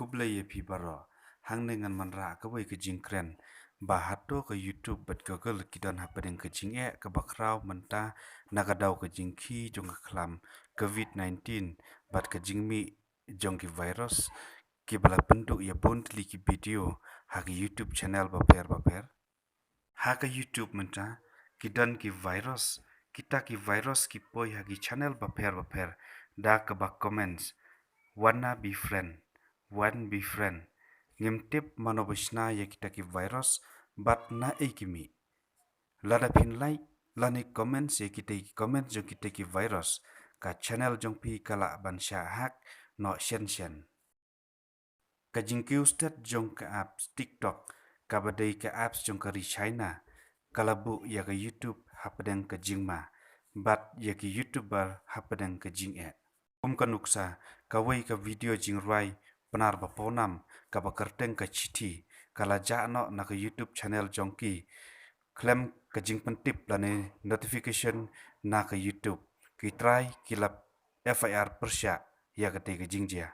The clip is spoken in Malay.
kublai ye pi baro hang dengan manra ka wei ka jingkren bahat to ka YouTube bat ka gel kidan hapadeng ka jinge ka bakrau menta nagadau ka jingki jong ka klam COVID-19 bat ka jingmi jong ki virus ki bala penduk ya bontli ki video ha ki YouTube channel baper ha ka YouTube menta kidan ki virus kita ki virus ki poi ha ki channel baper da ka bak comments wanna be friend one be friend ngimtip manobisna ya kita ki virus bat na ekimi lada pin like lani comments ya kita ki comment jong kita ki virus ka channel jong pi kala ban sha hak no shen ka jingki ustat jong ka apps TikTok ka badai ka apps jong ka ri China kalabu ya ka YouTube hapadang ka jingma bat ya ki YouTuber hapadang ka jinge ka nuksa ka wei ka video jingrai penar baponam ka bakarteng ka chiti kala jano na ka YouTube channel jongki klem ka jingpentip lane notification na ka YouTube ki try kilap FIR persya ya ka te ka jingjia